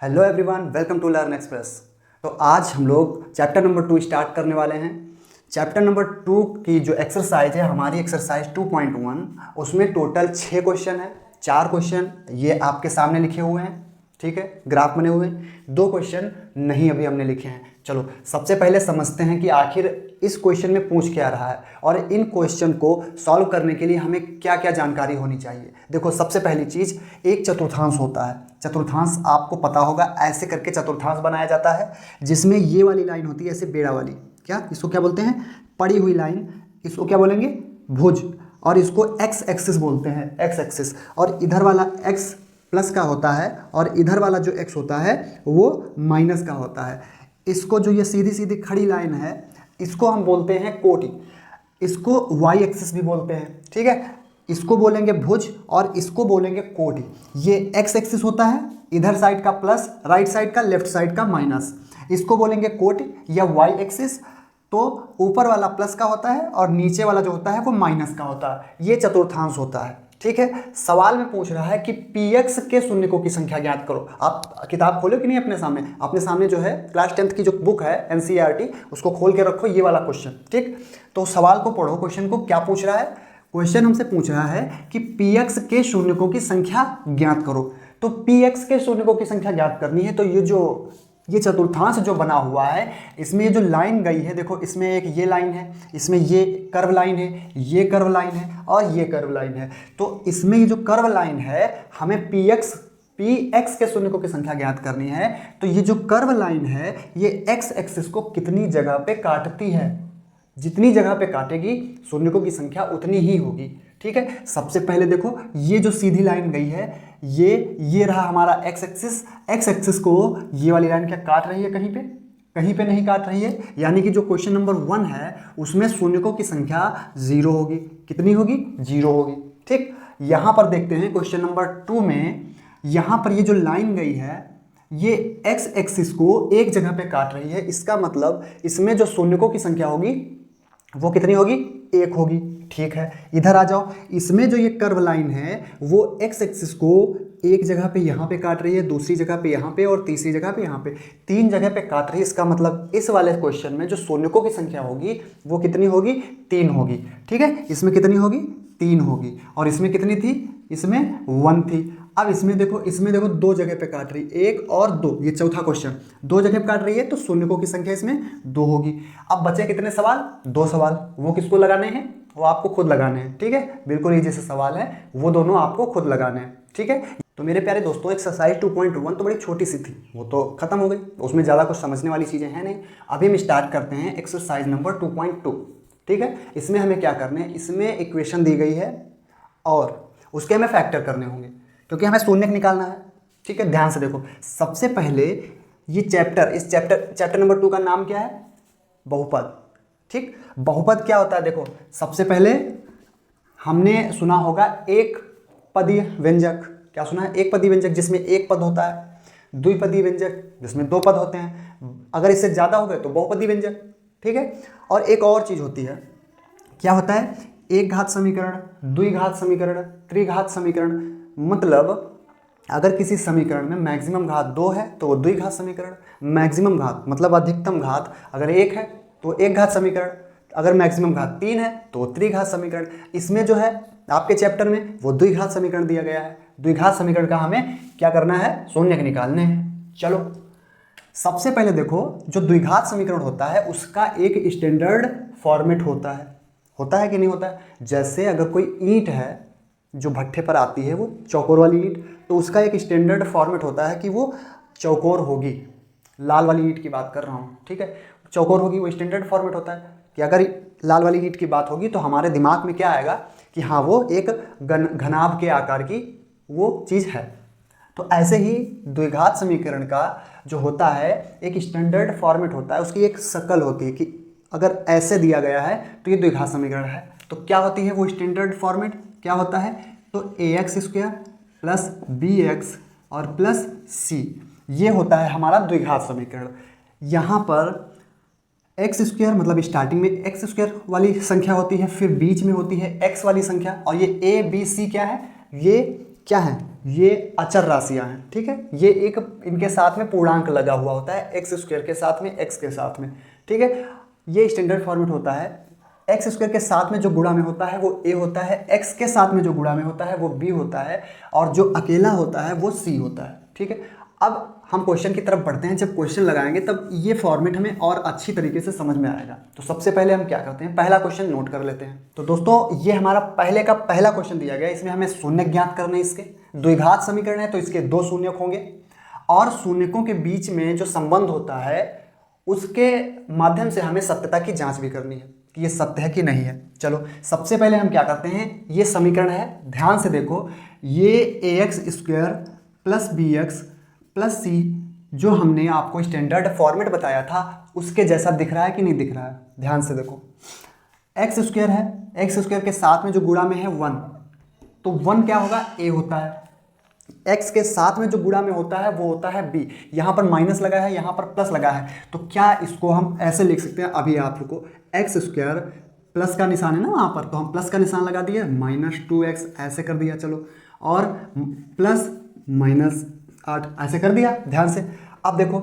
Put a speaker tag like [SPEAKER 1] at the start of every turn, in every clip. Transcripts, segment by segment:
[SPEAKER 1] Hello everyone, welcome to Learn Express. तो आज हम लोग चैप्टर नंबर 2 स्टार्ट करने वाले हैं। चैप्टर नंबर 2 की जो एक्सरसाइज है हमारी एक्सरसाइज 2.1, उसमें टोटल 6 क्वेश्चन है। 4 क्वेश्चन ये आपके सामने लिखे हुए हैं, ठीक है, ग्राफ बने हुए हैं। 2 क्वेश्चन नहीं अभी हमने लिखे हैं। चलो सबसे पहले समझते हैं कि आखिर इस क्वेश्चन में पूछ क्या रहा है और इन क्वेश्चन को सॉल्व करने के लिए हमें क्या क्या जानकारी होनी चाहिए। देखो सबसे पहली चीज़, एक चतुर्थांश होता है। चतुर्थांश आपको पता होगा, ऐसे करके चतुर्थांश बनाया जाता है जिसमें ये वाली लाइन होती है ऐसे बेड़ा वाली, क्या इसको क्या बोलते हैं, पड़ी हुई लाइन, इसको क्या बोलेंगे, भुज, और इसको एक्स एक्सिस बोलते हैं, एक्स एक्सिस। और इधर वाला एक्स प्लस का होता है और इधर वाला जो एक्स होता है वो माइनस का होता है। इसको जो ये सीधी सीधी खड़ी लाइन है इसको हम बोलते हैं कोटि, इसको वाई एक्सिस भी बोलते हैं, ठीक है। इसको बोलेंगे भुज और इसको बोलेंगे कोटि। ये एक्स एक्सिस होता है, इधर साइड का प्लस, राइट साइड का, लेफ्ट साइड का माइनस, इसको बोलेंगे कोटि या वाई एक्सिस। तो ऊपर वाला प्लस का होता है और नीचे वाला जो होता है वो माइनस का होता है। ये चतुर्थांश होता है, ठीक है। सवाल में पूछ रहा है कि px के शून्यकों की संख्या ज्ञात करो। आप किताब खोलो कि नहीं अपने सामने, अपने सामने जो है क्लास 10th की जो बुक है एनसीईआरटी, उसको खोल के रखो, ये वाला क्वेश्चन, ठीक। तो सवाल को पढ़ो, क्वेश्चन को क्या पूछ रहा है। क्वेश्चन हमसे पूछ रहा है कि px के शून्यकों की संख्या ज्ञात करो। तो px के शून्यकों की संख्या ज्ञात करनी है तो ये चतुर्थांश जो बना हुआ है इसमें ये जो लाइन गई है, देखो इसमें एक ये लाइन है, इसमें ये कर्व लाइन है, ये कर्व लाइन है और ये कर्व लाइन है। तो इसमें ये जो कर्व लाइन है हमें px के शून्यकों की संख्या ज्ञात करनी है। तो ये जो कर्व लाइन है ये x एक्सिस को कितनी जगह पे काटती है, जितनी जगह पे काटेगी शून्यकों की संख्या उतनी ही होगी, ठीक है। सबसे पहले देखो ये जो सीधी लाइन गई है ये रहा हमारा एक्स एक्सिस। एक्स एक्सिस को ये वाली लाइन क्या काट रही है, कहीं पे नहीं काट रही है, यानी कि जो क्वेश्चन नंबर 1 है उसमें शून्यकों की संख्या 0 होगी। कितनी होगी, 0 होगी, ठीक। यहां पर देखते हैं क्वेश्चन नंबर 2 में, यहां पर ये जो लाइन गई है ये एक्स एक्सिस को एक जगह पे काट रही है। इसका मतलब इसमें जो शून्यकों की संख्या होगी वो कितनी होगी, 1 होगी, ठीक है। इधर आ जाओ, इसमें जो ये कर्व लाइन है वो एक्स एक्सिस को एक जगह पे यहाँ पे काट रही है, दूसरी जगह पे यहाँ पे और तीसरी जगह पे यहाँ पे, 3 जगह पे काट रही है। इसका मतलब इस वाले क्वेश्चन में जो शून्यकों की संख्या होगी वो कितनी होगी, 3 होगी, ठीक है। इसमें कितनी होगी, 3 होगी। और इसमें कितनी थी, इसमें 1 थी। अब इसमें देखो 2 जगह पे काट रही, 1 और 2, ये चौथा क्वेश्चन 2 जगह पे काट रही है तो शून्यकों की संख्या इसमें 2 होगी। अब बचे कितने सवाल, 2 सवाल। वो किसको लगाने हैं, वो आपको खुद लगाने हैं, ठीक है। बिल्कुल ये जैसे सवाल है वो दोनों आपको खुद लगाने हैं, ठीक है। तो मेरे प्यारे दोस्तों एक्सरसाइज 2.1 तो बड़ी छोटी सी थी, वो तो खत्म हो गई, उसमें ज़्यादा कुछ समझने वाली चीज़ें हैं नहीं। अभी हम स्टार्ट करते हैं एक्सरसाइज नंबर 2.2, ठीक है। इसमें हमें क्या करना है, इसमें इक्वेशन दी गई है और उसके हमें फैक्टर करने होंगे क्योंकि हमें शून्यक निकालना है, ठीक है। ध्यान से देखो, सबसे पहले ये चैप्टर नंबर 2 का नाम क्या है, बहुपद, ठीक। बहुपद क्या होता है, देखो सबसे पहले हमने सुना होगा एक पदीय व्यंजक। क्या सुना है, एक पदीय व्यंजक जिसमें एक पद होता है, द्विपदीय व्यंजक जिसमें 2 पद होते हैं, अगर इससे ज़्यादा हो गए तो बहुपदीय व्यंजक, ठीक है। और एक और चीज़ होती है, क्या होता है, एक घात समीकरण, द्विघात समीकरण, त्रिघात समीकरण। मतलब अगर किसी समीकरण में मैक्सिमम घात 2 है तो वो द्विघात समीकरण, मैक्सिमम घात मतलब अधिकतम घात अगर 1 है तो एक घात समीकरण, अगर मैक्सिमम घात 3 है तो वो त्रिघात समीकरण। इसमें जो है आपके चैप्टर में वो द्विघात समीकरण दिया गया है। द्विघात समीकरण का हमें क्या करना है, शून्यक निकालने हैं। चलो सबसे पहले देखो, जो द्विघात समीकरण होता है उसका एक स्टैंडर्ड फॉर्मेट होता है कि नहीं होता है। जैसे अगर कोई ईंट है जो भट्ठे पर आती है, वो चौकोर वाली ईंट, तो उसका एक स्टैंडर्ड फॉर्मेट होता है कि वो चौकोर होगी। लाल वाली ईंट की बात कर रहा हूँ, ठीक है, चौकोर होगी, वो स्टैंडर्ड फॉर्मेट होता है कि अगर लाल वाली ईंट की बात होगी तो हमारे दिमाग में क्या आएगा कि हाँ वो एक घनाभ के आकार की वो चीज़ है। तो ऐसे ही द्विघात समीकरण का जो होता है एक स्टैंडर्ड फॉर्मेट होता है, उसकी एक शक्ल होती है कि अगर ऐसे दिया गया है तो ये द्विघात समीकरण है। तो क्या होती है वो स्टैंडर्ड फॉर्मेट, क्या होता है, तो ax² प्लस bx और प्लस c, ये होता है हमारा द्विघात समीकरण। यहाँ पर x² मतलब स्टार्टिंग में x² वाली संख्या होती है, फिर बीच में होती है x वाली संख्या, और ये a b c क्या है, ये क्या है, ये अचर राशियां हैं, ठीक है। ये एक इनके साथ में पूर्णांक लगा हुआ होता है, एक्स स्क्वायर के साथ में, एक्स के साथ में, ठीक है। ये स्टैंडर्ड फॉर्मेट होता है। एक्स स्क्वायर के साथ में जो गुणा में होता है वो ए होता है, एक्स के साथ में जो गुणा में होता है वो बी होता है, और जो अकेला होता है वो सी होता है, ठीक है। अब हम क्वेश्चन की तरफ बढ़ते हैं। जब क्वेश्चन लगाएंगे तब ये फॉर्मेट हमें और अच्छी तरीके से समझ में आएगा। तो सबसे पहले हम क्या करते हैं, पहला क्वेश्चन नोट कर लेते हैं। तो दोस्तों ये हमारा पहले का पहला क्वेश्चन दिया गया है। इसमें हमें शून्य ज्ञात करने, इसके द्विघात समीकरण है तो इसके 2 शून्यक होंगे, और शून्यकों के बीच में जो संबंध होता है उसके माध्यम से हमें सत्यता की जांच भी करनी है कि ये सत्य है कि नहीं है। चलो सबसे पहले हम क्या करते हैं, ये समीकरण है, ध्यान से देखो, ये ax square plus B X plus C जो हमने आपको स्टैंडर्ड फॉर्मेट बताया था उसके जैसा दिख रहा है कि नहीं दिख रहा है। ध्यान से देखो, एक्स स्क्वायर है, एक्स स्क्वायर के साथ में जो गुणा में है 1, तो 1 क्या होगा, a होता है। x के साथ में जो गुणा में होता है वो होता है b। यहाँ पर माइनस लगा है, यहाँ पर प्लस लगा है, तो क्या इसको हम ऐसे लिख सकते हैं, अभी आप रुको, एक्स स्क्वायर प्लस का निशान है ना वहाँ पर, तो हम प्लस का निशान लगा दिए, -2x ऐसे कर दिया, चलो, और प्लस -8 ऐसे कर दिया। ध्यान से अब देखो,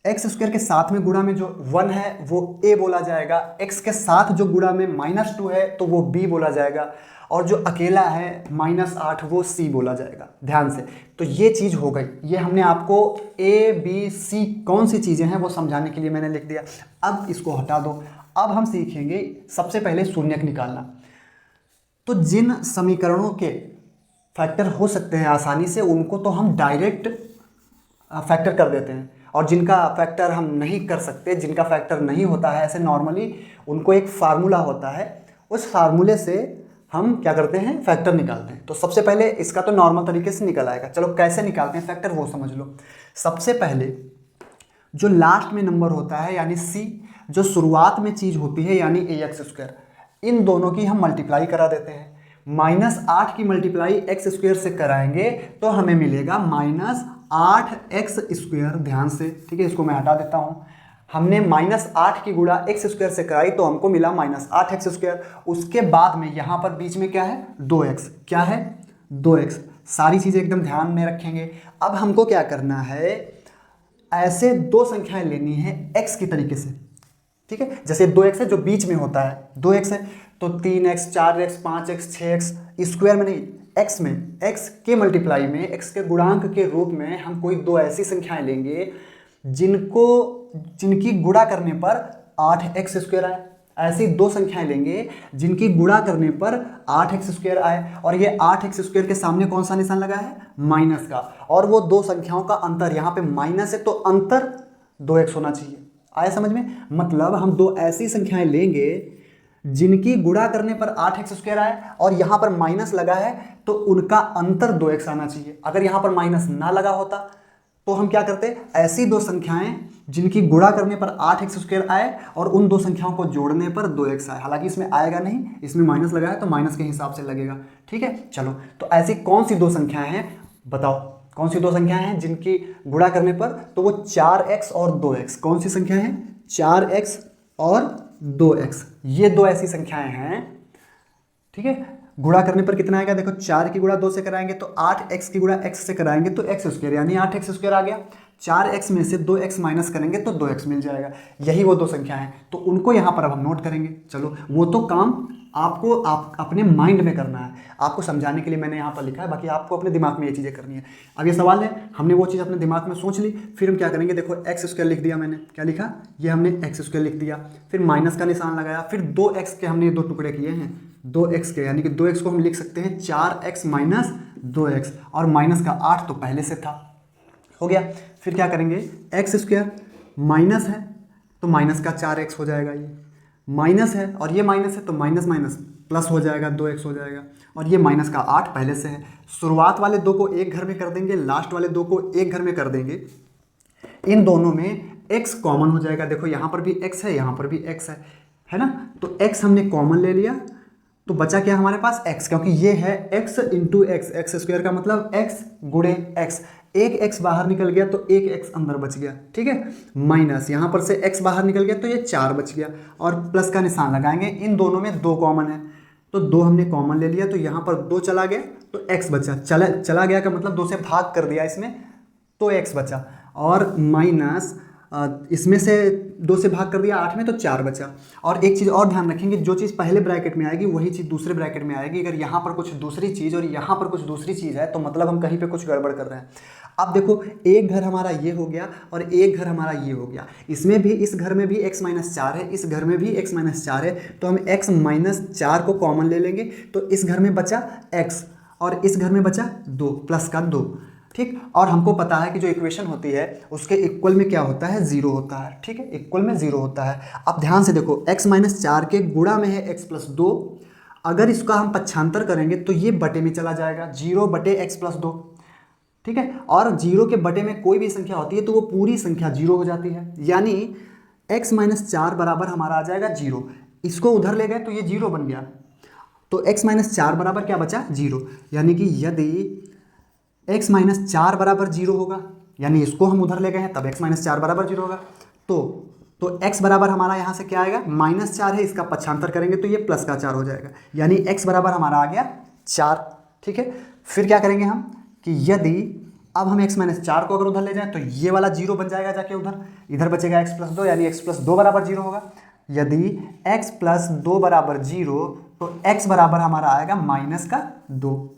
[SPEAKER 1] एक्स स्क्वायर के साथ में गुणा में जो 1 है वो a बोला जाएगा, x के साथ जो गुणा में -2 है तो वो b बोला जाएगा, और जो अकेला है -8 वो c बोला जाएगा। ध्यान से, तो ये चीज़ हो गई। ये हमने आपको a b c कौन सी चीज़ें हैं वो समझाने के लिए मैंने लिख दिया। अब इसको हटा दो। अब हम सीखेंगे सबसे पहले शून्यक निकालना। तो जिन समीकरणों के फैक्टर हो सकते हैं आसानी से, उनको तो हम डायरेक्ट फैक्टर कर देते हैं, और जिनका फैक्टर हम नहीं कर सकते, जिनका फैक्टर नहीं होता है ऐसे नॉर्मली, उनको एक फार्मूला होता है, उस फार्मूले से हम क्या करते हैं, फैक्टर निकालते हैं। तो सबसे पहले इसका तो नॉर्मल तरीके से निकल आएगा। चलो कैसे निकालते हैं फैक्टर वो समझ लो। सबसे पहले जो लास्ट में नंबर होता है यानी c, जो शुरुआत में चीज़ होती है यानी ax स्क्वायर, इन दोनों की हम मल्टीप्लाई करा देते हैं। -8 की मल्टीप्लाई एक्स स्क्वायर से कराएंगे तो हमें मिलेगा -8x स्क्वायर। ध्यान से, ठीक है, इसको मैं हटा देता हूँ। हमने -8 की गुणा एक्स स्क्वायर से कराई तो हमको मिला -8x स्क्वायर। उसके बाद में यहाँ पर बीच में क्या है, 2x, क्या है, 2x। सारी चीज़ें एकदम ध्यान में रखेंगे। अब हमको क्या करना है, ऐसे दो संख्याएं लेनी है x की तरीके से, ठीक है। जैसे 2x है जो बीच में होता है, 2x है तो 3x 4x 5x 6x, square में नहीं, x में, x के मल्टीप्लाई में, x के गुणांक के रूप में हम कोई दो ऐसी संख्याएं लेंगे जिनकी गुणा करने पर 8x स्क्वायर आए। ऐसी दो संख्याएं लेंगे जिनकी गुणा करने पर 8x स्क्वायर आए, और ये 8x स्क्वायर के सामने कौन सा निशान लगा है, माइनस का, और वो दो संख्याओं का अंतर, यहाँ पे माइनस है तो अंतर 2x होना चाहिए। आया समझ में, मतलब हम दो ऐसी संख्याएं लेंगे जिनकी गुणा करने पर 8x स्क्वायर आए और यहाँ पर माइनस लगा है तो उनका अंतर 2x आना चाहिए। अगर यहाँ पर माइनस ना लगा होता तो हम क्या करते, ऐसी दो संख्याएं जिनकी गुणा करने पर 8x स्क्वायर आए और उन दो संख्याओं को जोड़ने पर 2x आए। हालांकि इसमें आएगा नहीं, इसमें माइनस लगा है तो माइनस के हिसाब से लगेगा, ठीक है। चलो, तो ऐसी कौन सी दो संख्याएं हैं बताओ, कौन सी दो संख्याएं हैं जिनकी गुणा करने पर, तो वो 4x और 2x। कौन सी संख्याएं हैं, 4x और 2x, ये दो ऐसी संख्याएं हैं, ठीक है। गुणा करने पर कितना आएगा, देखो 4 की गुणा 2 से कराएंगे तो 8x की गुणा x से कराएंगे तो x स्क्वायर यानी 8x स्क्वायर आ गया। 4x में से 2x माइनस करेंगे तो 2x मिल जाएगा। यही वो दो संख्या हैं, तो उनको यहाँ पर अब हम नोट करेंगे। चलो, वो तो काम आपको अपने माइंड में करना है, आपको समझाने के लिए मैंने यहाँ पर लिखा है, बाकी आपको अपने दिमाग में ये चीज़ें करनी है। अब ये सवाल है, हमने वो चीज़ अपने दिमाग में सोच ली, फिर हम क्या करेंगे, देखो एक्स स्क्वायर लिख दिया मैंने, क्या लिखा, ये हमने एक्स स्क्वायर लिख दिया, फिर माइनस का निशान लगाया, फिर 2x के हमने दो टुकड़े किए हैं, 2x के, यानी कि 2x को हम लिख सकते हैं 4x माइनस 2x, और माइनस का 8 तो पहले से था, हो गया। फिर क्या करेंगे, एक्स स्क्वायर माइनस है तो माइनस का 4x हो जाएगा, ये माइनस है और ये माइनस है तो माइनस माइनस प्लस हो जाएगा, 2x हो जाएगा, और ये माइनस का 8 पहले से है। शुरुआत वाले दो को एक घर में कर देंगे, लास्ट वाले दो को एक घर में कर देंगे, इन दोनों में x कॉमन हो जाएगा। देखो यहाँ पर भी x है, यहाँ पर भी x है ना, तो x हमने कॉमन ले लिया तो बचा क्या हमारे पास, x, क्योंकि ये है x into x, x square का मतलब x गुणे x, एक x बाहर निकल गया तो एक x अंदर बच गया, ठीक है। माइनस यहाँ पर से x बाहर निकल गया तो ये 4 बच गया, और प्लस का निशान लगाएंगे, इन दोनों में 2 कॉमन है तो 2 हमने कॉमन ले लिया तो यहाँ पर 2 चला गया तो x बचा, चला गया का मतलब 2 से भाग कर दिया इसमें तो x बचा, और माइनस इसमें से 2 से भाग कर दिया 8 में तो 4 बचा। और एक चीज़ और ध्यान रखेंगे, जो चीज़ पहले ब्रैकेट में आएगी वही चीज़ दूसरे ब्रैकेट में आएगी। अगर यहाँ पर कुछ दूसरी चीज़ और यहाँ पर कुछ दूसरी चीज़ है तो मतलब हम कहीं पे कुछ गड़बड़ कर रहे हैं। अब देखो, एक घर हमारा ये हो गया और एक घर हमारा ये हो गया, इसमें भी, इस घर में भी x-4 है, इस घर में भी x-4 है, तो हम x-4 को कॉमन ले लेंगे तो इस घर में बचा x और इस घर में बचा 2 प्लस का 2, ठीक। और हमको पता है कि जो इक्वेशन होती है उसके इक्वल में क्या होता है, 0 होता है, ठीक है, इक्वल में 0 होता है। अब ध्यान से देखो, x-4 के गुणा में है x+2, अगर इसका हम पक्षांतर करेंगे तो ये बटे में चला जाएगा, 0 बटे x+2, ठीक है। और 0 के बटे में कोई भी संख्या होती है तो वो पूरी संख्या 0 हो जाती है, यानी x-4 बराबर हमारा आ जाएगा 0। इसको उधर ले गए तो ये 0 बन गया, तो x-4 बराबर क्या बचा, 0। यानी कि यदि x-4 बराबर 0 होगा, यानी इसको हम उधर ले गए हैं तब x-4 बराबर 0 होगा, तो x बराबर हमारा यहाँ से क्या आएगा, -4 है, इसका पक्षांतर करेंगे तो ये प्लस का 4 हो जाएगा, यानी x बराबर हमारा आ गया 4, ठीक है। फिर क्या करेंगे हम कि यदि अब हम x-4 को अगर उधर ले जाएं तो ये वाला 0 बन जाएगा जाके उधर, इधर बचेगा x+2, यानी x+2 बराबर 0 होगा। यदि x+2 बराबर 0 तो x बराबर हमारा आएगा -2,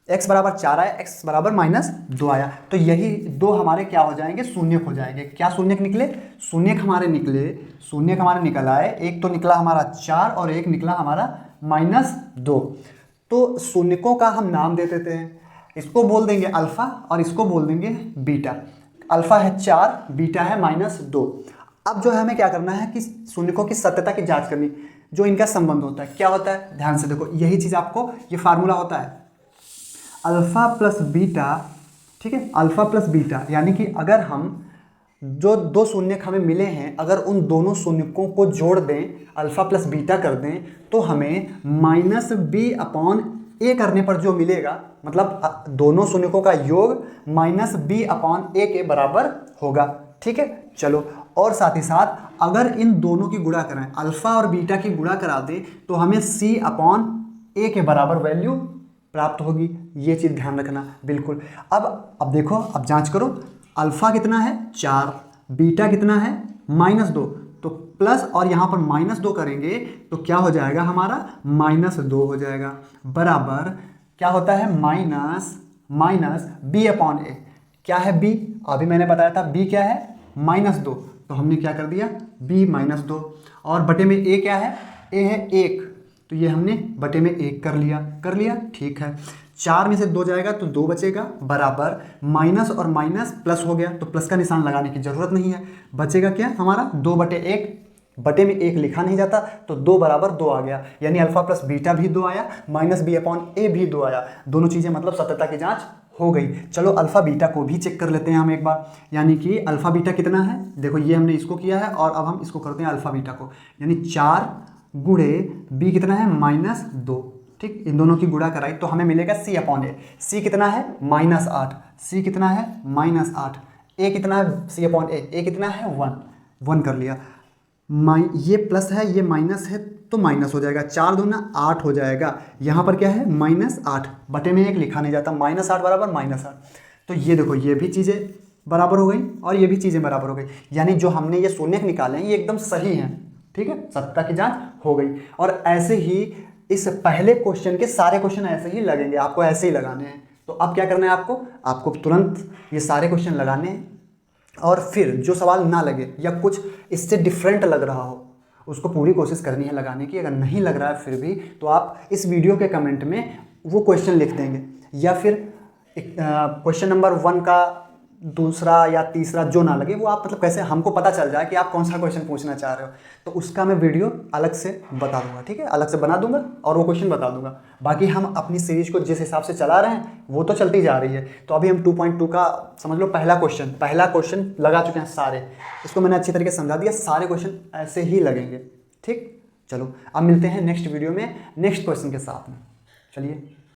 [SPEAKER 1] x बराबर 4 आया, x बराबर -2 आया, तो यही दो हमारे क्या हो जाएंगे, शून्यक हो जाएंगे। क्या शून्यक निकले, शून्यक हमारे निकल आए, एक तो निकला हमारा 4 और एक निकला हमारा -2। तो शून्यकों का हम नाम दे देते हैं, इसको बोल देंगे अल्फा और इसको बोल देंगे बीटा। अल्फा है 4, बीटा है -2। अब जो है हमें क्या करना है कि शून्यकों की सत्यता की जांच करनी, जो इनका संबंध होता है क्या होता है, ध्यान से देखो, यही चीज़ आपको, ये फार्मूला होता है अल्फा प्लस बीटा, ठीक है, अल्फा प्लस बीटा, यानी कि अगर हम जो दो शून्यक हमें मिले हैं अगर उन दोनों शून्यकों को जोड़ दें, अल्फा प्लस बीटा कर दें, तो हमें -b/a करने पर जो मिलेगा, मतलब दोनों शून्यकों का योग -b/a के बराबर होगा, ठीक है। चलो, और साथ ही साथ अगर इन दोनों की गुणा करें, अल्फा और बीटा की गुणा करा दें तो हमें c/a के बराबर वैल्यू प्राप्त होगी। ये चीज़ ध्यान रखना बिल्कुल। अब देखो, अब जांच करो, अल्फा कितना है 4, बीटा कितना है -2, तो प्लस और यहाँ पर -2 करेंगे तो क्या हो जाएगा हमारा, -2 हो जाएगा, बराबर क्या होता है, माइनस b/a। क्या है b, अभी मैंने बताया था b क्या है, -2, तो हमने क्या कर दिया b -2, और बटे में a क्या है, a है 1, तो ये हमने बटे में 1 कर लिया, ठीक है। 4 में से 2 जाएगा तो 2 बचेगा, बराबर माइनस और माइनस प्लस हो गया, तो प्लस का निशान लगाने की जरूरत नहीं है, बचेगा क्या हमारा 2/1, बटे में 1 लिखा नहीं जाता तो 2 बराबर 2 आ गया, यानी अल्फा प्लस बीटा भी 2 आया, -b/a भी 2 आया, दोनों चीज़ें मतलब सत्यता की जांच हो गई। चलो अल्फा बीटा को भी चेक कर लेते हैं हम एक बार, यानी कि अल्फा बीटा कितना है, देखो ये हमने इसको किया है और अब हम इसको करते हैं अल्फा बीटा को, यानी 4 गुणे b कितना है -2, ठीक, इन दोनों की गुणा कराई तो हमें मिलेगा c/a। c कितना है -8, c कितना है -8, a कितना है c/a कितना है 1 कर लिया, ये प्लस है ये माइनस है तो माइनस हो जाएगा, 4 दूना 8 हो जाएगा, यहाँ पर क्या है -8, बटे में 1 लिखा नहीं जाता, -8 बराबर -8, तो ये देखो ये भी चीज़ें बराबर हो गई और ये भी चीज़ें बराबर हो गई, यानी जो हमने ये शून्यक निकाले हैं ये एकदम सही हैं, ठीक है, सत्यता की जांच हो गई। और ऐसे ही इस पहले क्वेश्चन के सारे क्वेश्चन ऐसे ही लगेंगे, आपको ऐसे ही लगाने हैं। तो अब क्या करना है आपको तुरंत ये सारे क्वेश्चन लगाने हैं, और फिर जो सवाल ना लगे या कुछ इससे डिफरेंट लग रहा हो उसको पूरी कोशिश करनी है लगाने की। अगर नहीं लग रहा है फिर भी तो आप इस वीडियो के कमेंट में वो क्वेश्चन लिख देंगे, या फिर क्वेश्चन नंबर 1 का दूसरा या तीसरा जो ना लगे वो आप मतलब कैसे हमको पता चल जाए कि आप कौन सा क्वेश्चन पूछना चाह रहे हो, तो उसका मैं वीडियो अलग से बता दूंगा, ठीक है, अलग से बना दूंगा और वो क्वेश्चन बता दूंगा। बाकी हम अपनी सीरीज को जिस हिसाब से चला रहे हैं वो तो चलती जा रही है। तो अभी हम 2.2 का समझ लो पहला क्वेश्चन लगा चुके हैं सारे, इसको मैंने अच्छी तरीके से समझा दिया, सारे क्वेश्चन ऐसे ही लगेंगे, ठीक। चलो अब मिलते हैं नेक्स्ट वीडियो में नेक्स्ट क्वेश्चन के साथ में, चलिए।